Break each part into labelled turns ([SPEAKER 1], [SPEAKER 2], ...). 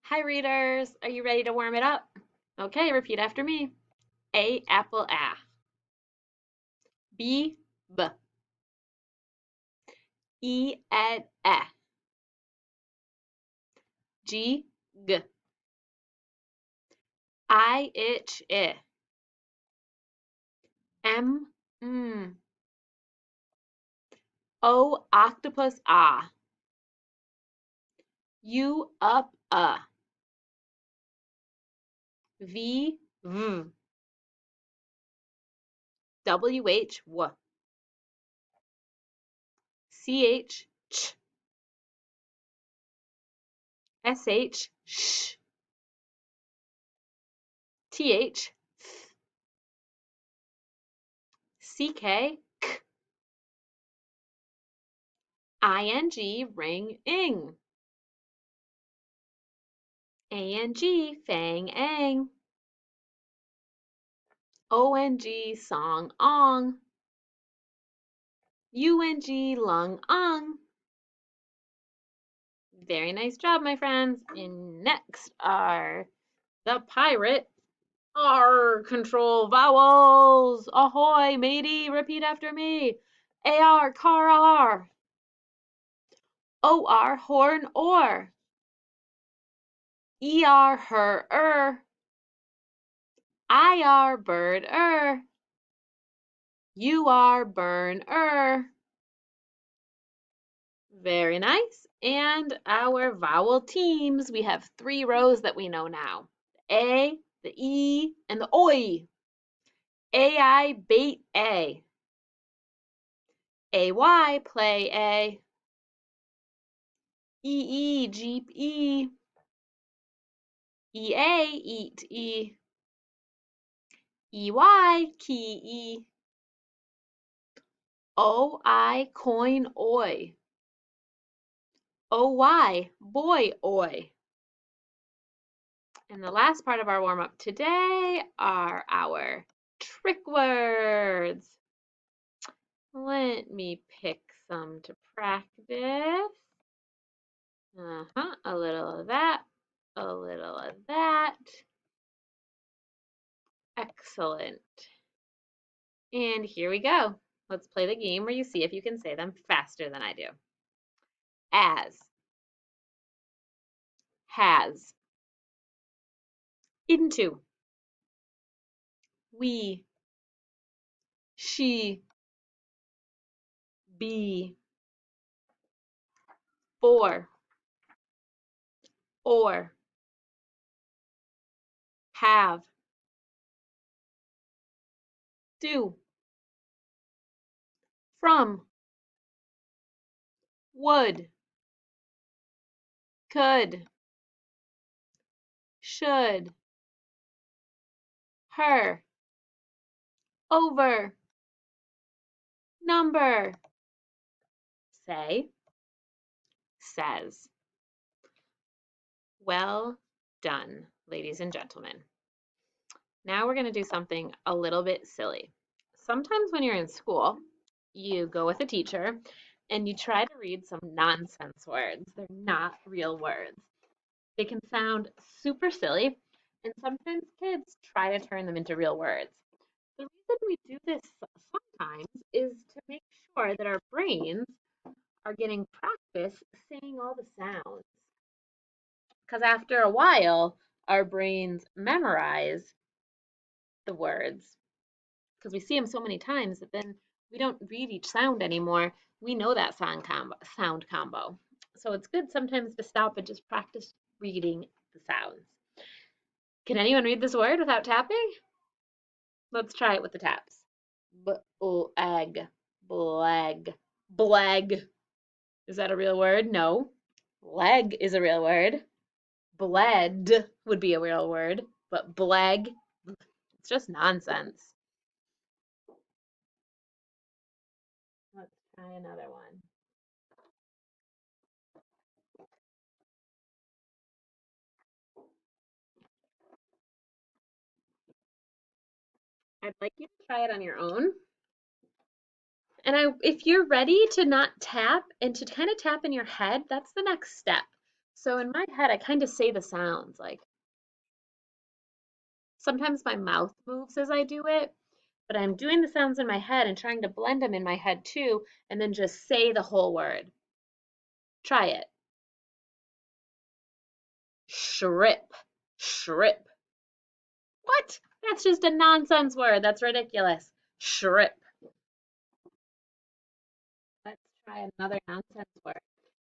[SPEAKER 1] Hi, readers. Are you ready to warm it up? Okay, repeat after me. A apple a. B b. E ed e. G g. I itch I. M mm. O octopus ah. U up V v. W h w. C h ch. S h sh. T h th. C k k. I n g ring ing. A n g fang ang. ONG song ong. UNG lung ung. Very nice job, my friends. And next are the pirate R control vowels. Ahoy, matey. Repeat after me. AR, car R. OR, horn or. ER, her. IR, bird UR, burn Very nice. And our vowel teams, we have 3 rows that we know now. The A, the E, and the OI. AI, bait A. AY, play A. EE, jeep E. EA, eat E. EY, key E. OI, coin Oi. OY, boy Oi. And the last part of our warm up today are our trick words. Let me pick some to practice. A little of that, a little of that. Excellent. And here we go. Let's play the game where you see if you can say them faster than I do. As, has, into, we, she, be, for, or, have, do, from, would, could, should, her, over, number, say, says. Well done, ladies and gentlemen. Now we're going to do something a little bit silly. Sometimes when you're in school, you go with a teacher and you try to read some nonsense words. They're not real words. They can sound super silly, and sometimes kids try to turn them into real words. The reason we do this sometimes is to make sure that our brains are getting practice saying all the sounds. Because after a while, our brains memorize the words because we see them so many times that then we don't read each sound anymore. We know that sound combo. So it's good sometimes to stop and just practice reading the sounds. Can anyone read this word without tapping? Let's try it with the taps. B-o-ag, blag, blag. Is that a real word? No. Leg is a real word. Bled would be a real word, but blag, it's just nonsense. Let's try another one. I'd like you to try it on your own. And if you're ready to not tap and to kind of tap in your head, that's the next step. So in my head, I kind of say the sounds. Like sometimes my mouth moves as I do it, but I'm doing the sounds in my head and trying to blend them in my head too, and then just say the whole word. Try it. Shrip. Shrip. What? That's just a nonsense word. That's ridiculous. Shrip. Let's try another nonsense word.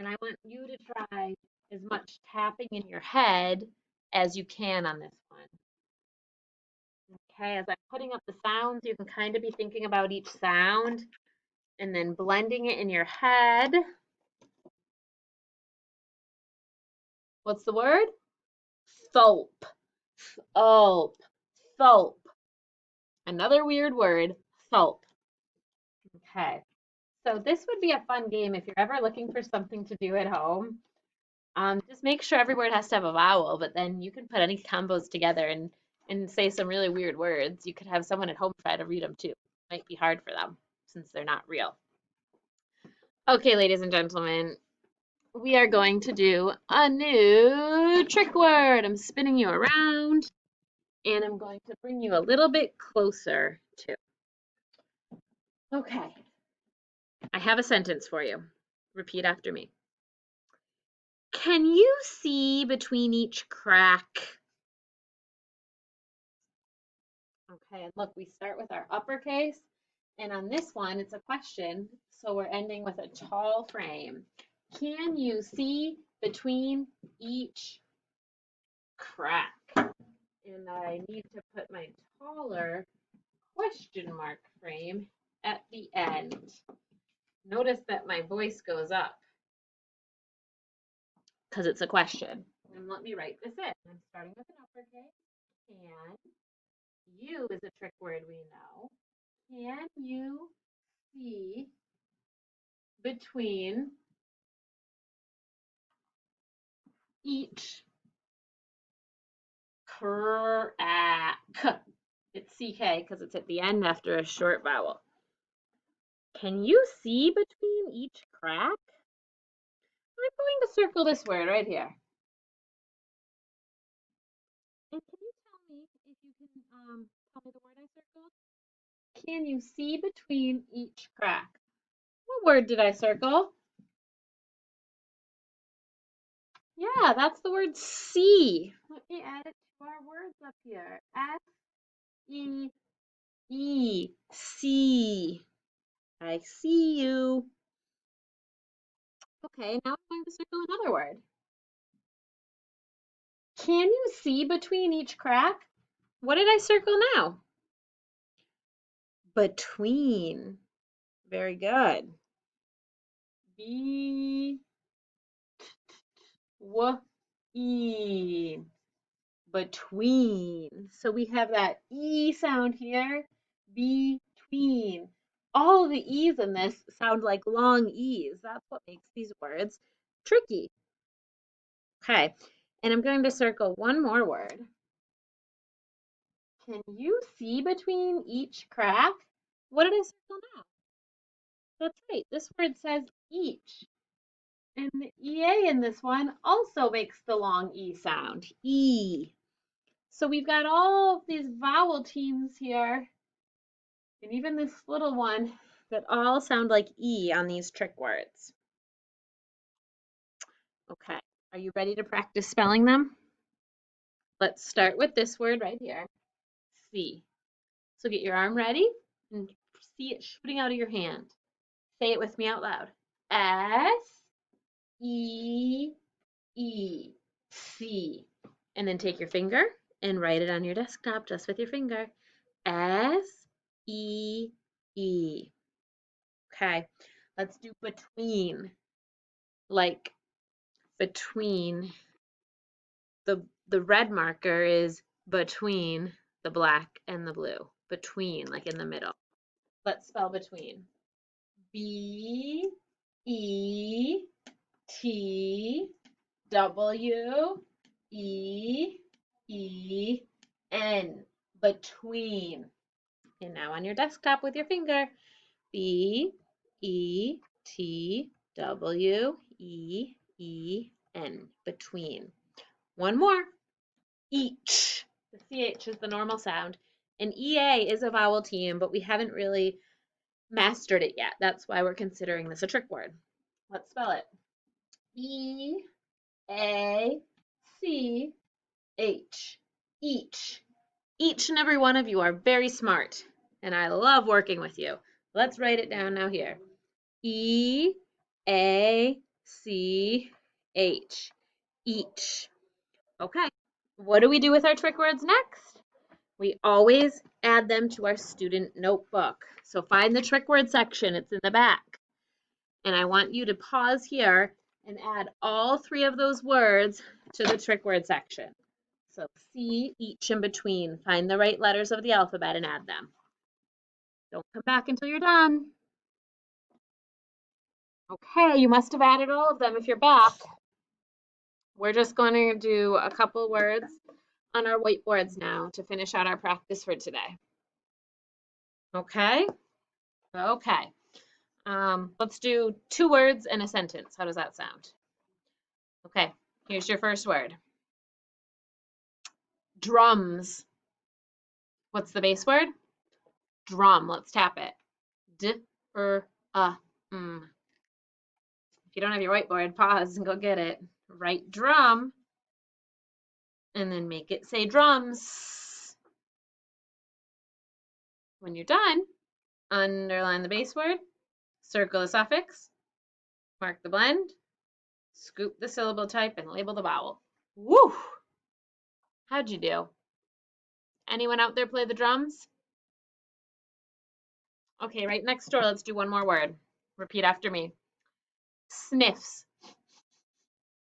[SPEAKER 1] And I want you to try as much tapping in your head as you can on this one. Okay, as I'm putting up the sounds, you can kind of be thinking about each sound and then blending it in your head. What's the word? Thulp. Thulp. Thulp. Another weird word, thulp. Okay, so this would be a fun game if you're ever looking for something to do at home. Just make sure every word has to have a vowel, but then you can put any combos together and say some really weird words. You could have someone at home try to read them too. Might be hard for them since they're not real. Okay, ladies and gentlemen, we are going to do a new trick word. I'm spinning you around and I'm going to bring you a little bit closer to. Okay, I have a sentence for you. Repeat after me. Can you see between each crack? Okay, and look, we start with our uppercase, and on this one, it's a question, so we're ending with a tall frame. Can you see between each crack? And I need to put my taller question mark frame at the end. Notice that my voice goes up because it's a question. And let me write this in. I'm starting with an uppercase. Can you is a trick word we know. Can you see between each crack? It's CK because it's at the end after a short vowel. Can you see between each crack? I'm going to circle this word right here. And can you tell me if you can tell me the word I circled? Can you see between each crack? What word did I circle? Yeah, that's the word see. Let me add it to our words up here. S-E-E. See. I see you. Okay, now I'm going to circle another word. Can you see between each crack? What did I circle now? Between. Very good. B w e. Between. So we have that E sound here. Between. All the E's in this sound like long E's. That's what makes these words tricky. Okay, and I'm going to circle one more word. Can you see between each crack? What did I circle now? That's right, this word says each. And the EA in this one also makes the long E sound, E. So we've got all of these vowel teams here, and even this little one, that all sound like E on these trick words. Okay, are you ready to practice spelling them? Let's start with this word right here, see. So get your arm ready and see it shooting out of your hand. Say it with me out loud. S-E-E, see. And then take your finger and write it on your desktop just with your finger. S-E-E. Okay, let's do between. Like between. The red marker is between the black and the blue. Between, like in the middle. Let's spell between. B E T W E E N. Between. And now on your desktop with your finger. B E T W E E N, between. One more. Each. The CH is the normal sound. And EA is a vowel team, but we haven't really mastered it yet. That's why we're considering this a trick word. Let's spell it. E-A-C-H. Each. Each and every one of you are very smart, and I love working with you. Let's write it down now here. E-A-C-H. Each. Okay. What do we do with our trick words next? We always add them to our student notebook. So find the trick word section. It's in the back. And I want you to pause here and add all 3 of those words to the trick word section. So C, each, and between. Find the right letters of the alphabet and add them. Don't come back until you're done. Okay, you must have added all of them if you're back. We're just going to do a couple words on our whiteboards now to finish out our practice for today. Okay? Okay. Let's do 2 words and a sentence. How does that sound? Okay, here's your first word. Drums. What's the base word? Drum. Let's tap it. D-R-M. If you don't have your whiteboard, pause and go get it. Write drum and then make it say drums. When you're done, underline the base word, circle the suffix, mark the blend, scoop the syllable type, and label the vowel. Woo! How'd you do? Anyone out there play the drums? Okay, right next door, let's do one more word. Repeat after me. Sniffs.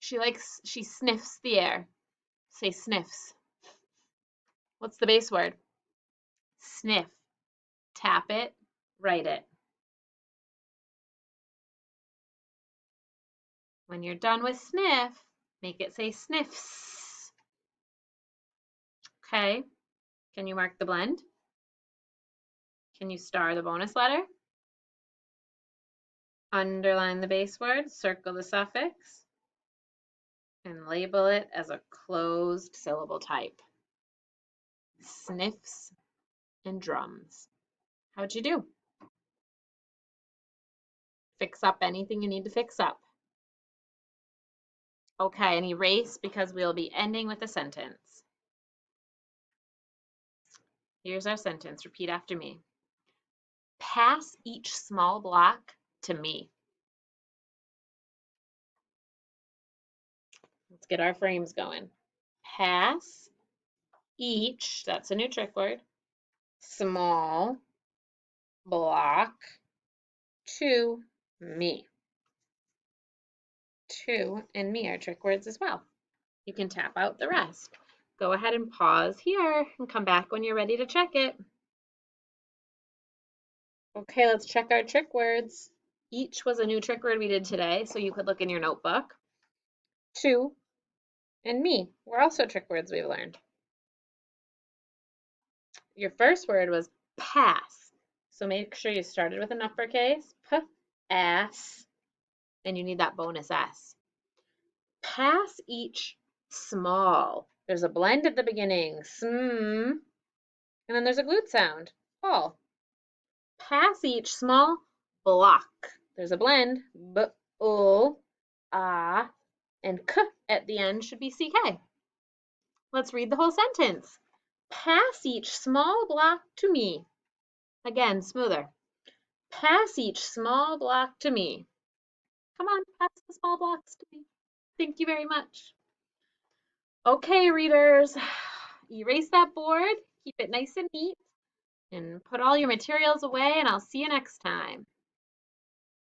[SPEAKER 1] She sniffs the air. Say sniffs. What's the base word? Sniff. Tap it, write it. When you're done with sniff, make it say sniffs. Okay, can you mark the blend? Can you star the bonus letter? Underline the base word, circle the suffix, and label it as a closed syllable type. Sniffs and drums. How'd you do? Fix up anything you need to fix up. Okay, and erase because we'll be ending with a sentence. Here's our sentence. Repeat after me. Pass each small block to me. Let's get our frames going. Pass each, that's a new trick word, small block to me. To and me are trick words as well. You can tap out the rest. Go ahead and pause here and come back when you're ready to check it. Okay, let's check our trick words. Each was a new trick word we did today, so you could look in your notebook. To and me were also trick words we've learned. Your first word was pass. So make sure you started with an uppercase, P-ass, and you need that bonus S. Pass each small. There's a blend at the beginning, sm, and then there's a glute sound, all. Pass each small block. There's a blend, b-ul, ah, and k at the end should be ck. Let's read the whole sentence. Pass each small block to me. Again, smoother. Pass each small block to me. Come on, pass the small blocks to me. Thank you very much. Okay, readers, erase that board, keep it nice and neat, and put all your materials away, and I'll see you next time.